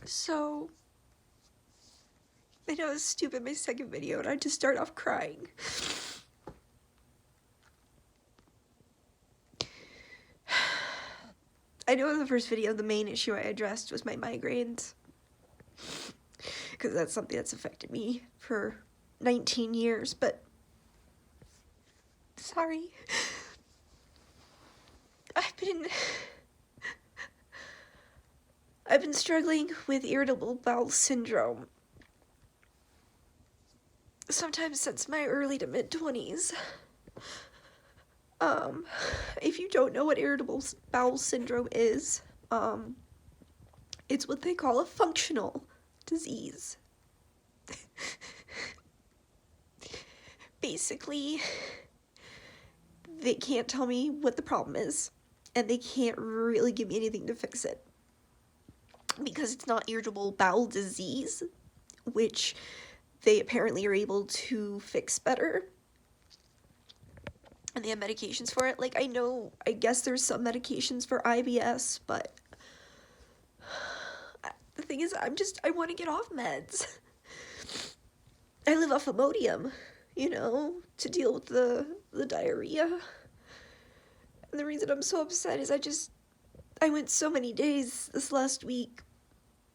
So, I know it's stupid, my second video, and I just start off crying. I know in the first video, the main issue I addressed was my migraines. Because that's something that's affected me for 19 years, but... Sorry. I've been struggling with irritable bowel syndrome. Sometimes since my early to mid-20s. If you don't know what irritable bowel syndrome is, it's what they call a functional disease. Basically, they can't tell me what the problem is, and they can't really give me anything to fix it. Because it's not irritable bowel disease, which they apparently are able to fix better. And they have medications for it. Like, I guess there's some medications for IBS, but the thing is, I want to get off meds. I live off Imodium, to deal with the diarrhea. And the reason I'm so upset is I went so many days this last week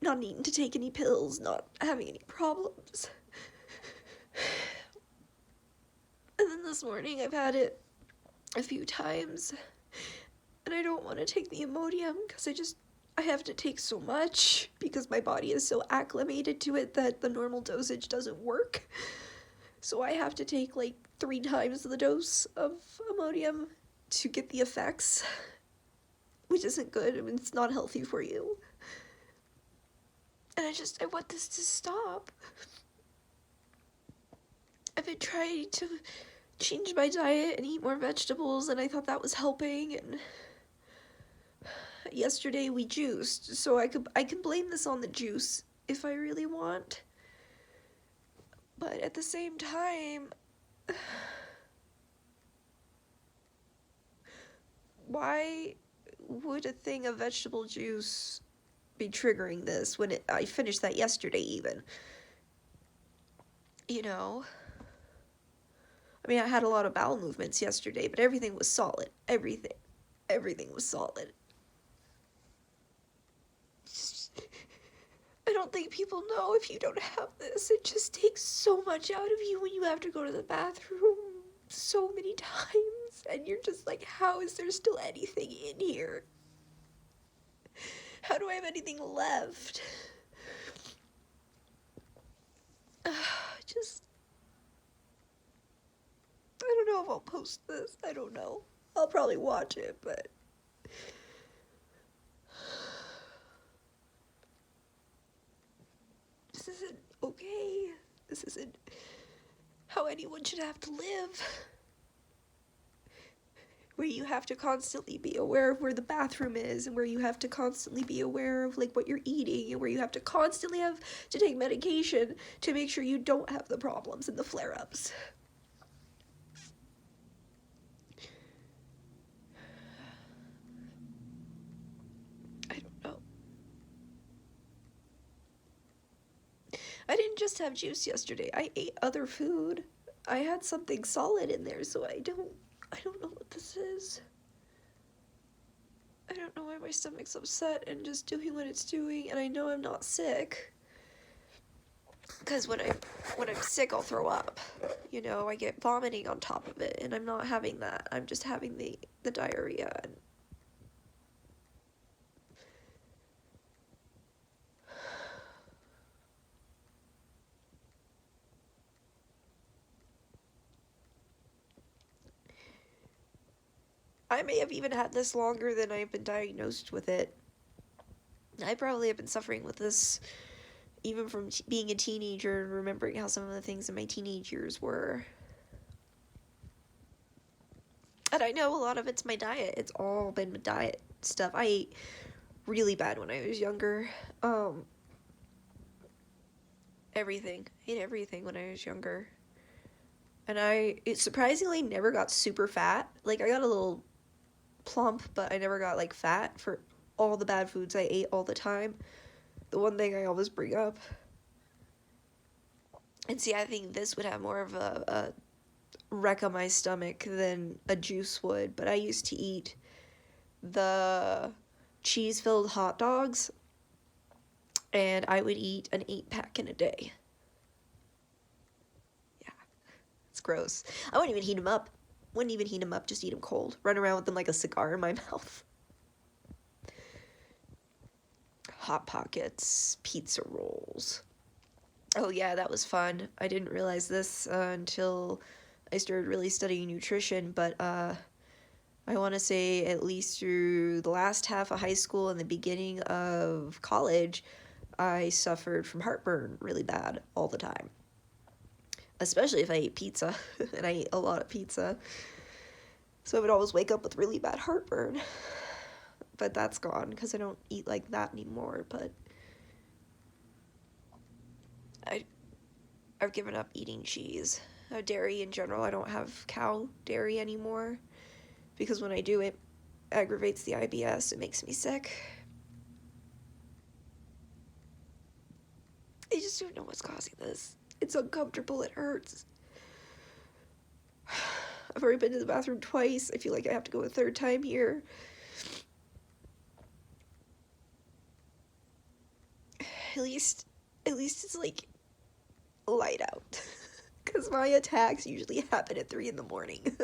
not needing to take any pills, not having any problems. And then this morning I've had it a few times, and I don't want to take the Imodium because I have to take so much because my body is so acclimated to it that the normal dosage doesn't work. So I have to take like 3 times the dose of Imodium to get the effects, which isn't good. I mean, it's not healthy for you. And I want this to stop. I've been trying to change my diet and eat more vegetables, and I thought that was helping, and yesterday we juiced, so I can blame this on the juice if I really want. But at the same time, why would a thing of vegetable juice be triggering this when I finished that yesterday even? I mean, I had a lot of bowel movements yesterday, but everything was solid. Everything was solid. I don't think people know if you don't have this. It just takes so much out of you when you have to go to the bathroom so many times. And you're just like, how is there still anything in here? How do I have anything left? I don't know if I'll post this. I don't know. I'll probably watch it, but... This isn't okay. This isn't how anyone should have to live. Where you have to constantly be aware of where the bathroom is, and where you have to constantly be aware of like what you're eating, and where you have to constantly have to take medication to make sure you don't have the problems and the flare-ups. I don't know. I didn't just have juice yesterday. I ate other food. I had something solid in there, so I don't know what this is. I don't know why my stomach's upset and just doing what it's doing, and I know I'm not sick. Because when I'm sick, I'll throw up. I get vomiting on top of it, and I'm not having that. I'm just having the diarrhea. And I may have even had this longer than I've been diagnosed with it. I probably have been suffering with this even from being a teenager and remembering how some of the things in my teenage years were. And I know a lot of it's my diet. It's all been diet stuff. I ate really bad when I was younger. Everything. I ate everything when I was younger. And it surprisingly never got super fat. Like, I got a little plump, but I never got, like, fat for all the bad foods I ate all the time. The one thing I always bring up. And see, I think this would have more of a wreck on my stomach than a juice would, but I used to eat the cheese-filled hot dogs, and I would eat an 8-pack in a day. Yeah, it's gross. I wouldn't even heat them up. Just eat them cold. Run around with them like a cigar in my mouth. Hot Pockets, pizza rolls. Oh yeah, that was fun. I didn't realize this until I started really studying nutrition, but I want to say at least through the last half of high school and the beginning of college, I suffered from heartburn really bad all the time. Especially if I ate pizza, and I ate a lot of pizza. So I would always wake up with really bad heartburn. But that's gone because I don't eat like that anymore, but I've given up eating cheese. Dairy in general, I don't have cow dairy anymore because when I do, it aggravates the IBS. It makes me sick. I just don't know what's causing this. It's uncomfortable. It hurts. I've already been to the bathroom twice. I feel like I have to go a third time here. At least it's like light out. Because my attacks usually happen at 3 in the morning.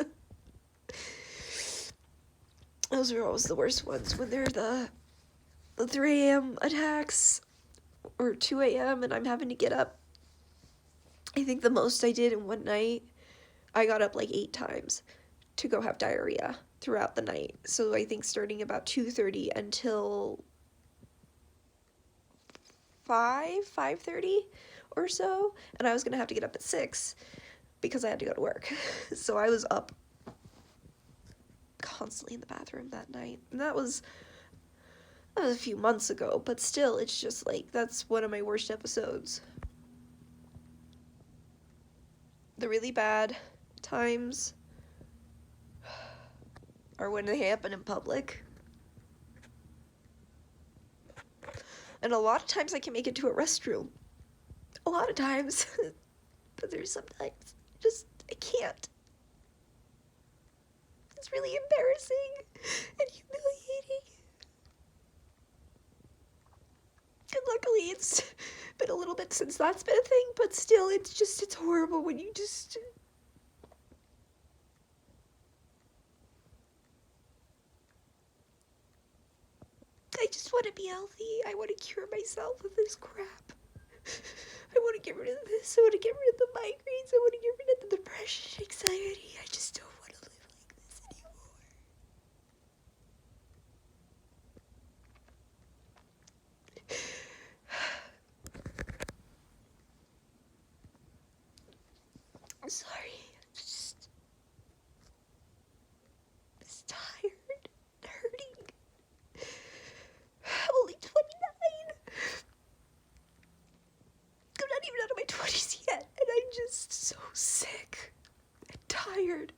Those are always the worst ones when they're the 3 a.m. attacks or 2 a.m. and I'm having to get up. I think the most I did in one night, I got up like 8 times to go have diarrhea throughout the night. So I think starting about 2:30 until 5:30 or so, and I was gonna have to get up at 6 because I had to go to work. So I was up constantly in the bathroom that night, and that was a few months ago, but still, it's just like, that's one of my worst episodes. The really bad times are when they happen in public. And a lot of times I can make it to a restroom. A lot of times. But there's sometimes I can't. It's really embarrassing and humiliating. And luckily it's been a little bit since that's been a thing, but still it's horrible when you just... I just want to be healthy. I want to cure myself of this crap. I want to get rid of this. I want to get rid of the migraines. I want to get rid of the depression, anxiety. I just don't want to live like this anymore. I'm sorry. I'm tired. Hurting. I'm only 29. I'm not even out of my 20s yet, and I'm just so sick and tired.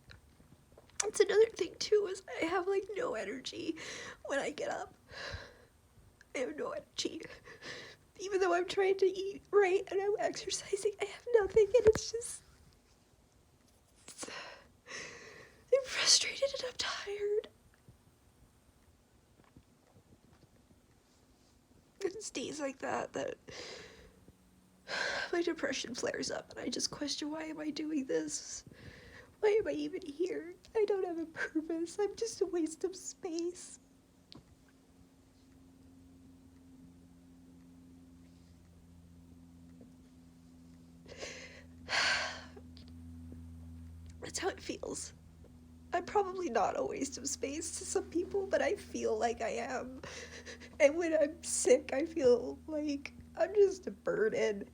That's another thing too, is I have like no energy when I get up. I have no energy. Even though I'm trying to eat right and I'm exercising, I have nothing, and it's just... I'm frustrated and I'm tired. It's days like that my depression flares up and I just question, why am I doing this? Why am I even here? I don't have a purpose. I'm just a waste of space. That's how it feels. I'm probably not a waste of space to some people, but I feel like I am. And when I'm sick, I feel like I'm just a burden,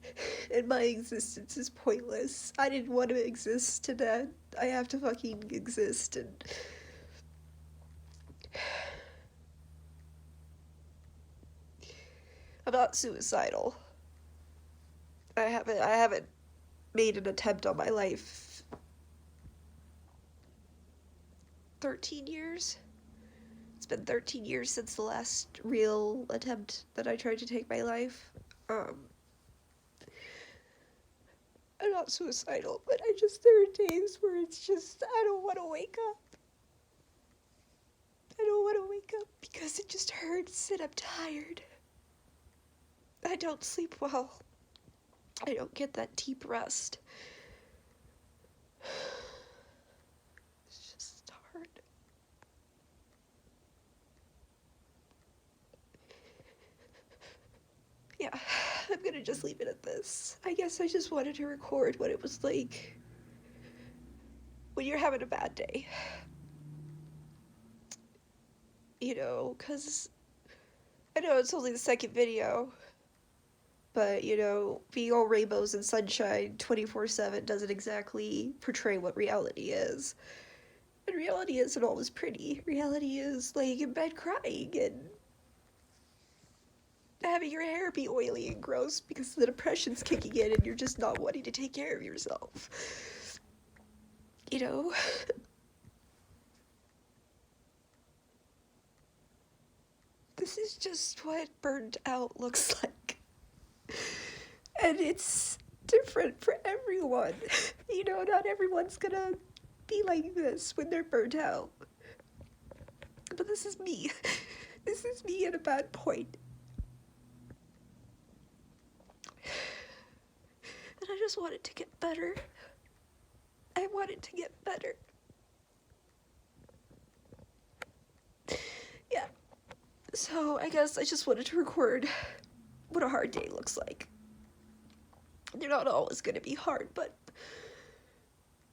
and my existence is pointless. I didn't want to exist to death. I have to fucking exist, and... I'm not suicidal. I haven't made an attempt on my life 13 years. It's been 13 years since the last real attempt that I tried to take my life. I'm not suicidal, but there are days where it's just, I don't want to wake up. I don't want to wake up because it just hurts and I'm tired. I don't sleep well. I don't get that deep rest. It's just hard. Yeah, I'm gonna just leave it at this. I guess I just wanted to record what it was like when you're having a bad day. You know, because I know it's only the second video, but, you know, being all rainbows and sunshine 24/7 doesn't exactly portray what reality is. And reality isn't always pretty. Reality is laying in bed crying and having your hair be oily and gross because the depression's kicking in and you're just not wanting to take care of yourself. You know? This is just what burned out looks like. And it's different for everyone. You know, not everyone's gonna be like this when they're burnt out. But this is me. This is me at a bad point. And I just want it to get better. I want it to get better. Yeah. So I guess I just wanted to record what a hard day looks like. They're not always going to be hard, but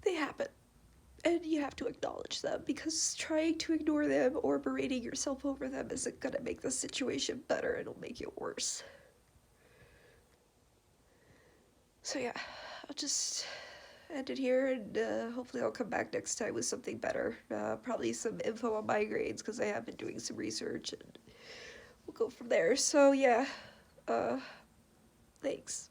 they happen. And you have to acknowledge them, because trying to ignore them or berating yourself over them isn't going to make the situation better. It'll make it worse. So yeah, I'll just end it here, and hopefully I'll come back next time with something better. Probably some info on migraines, because I have been doing some research, and we'll go from there. So yeah, thanks.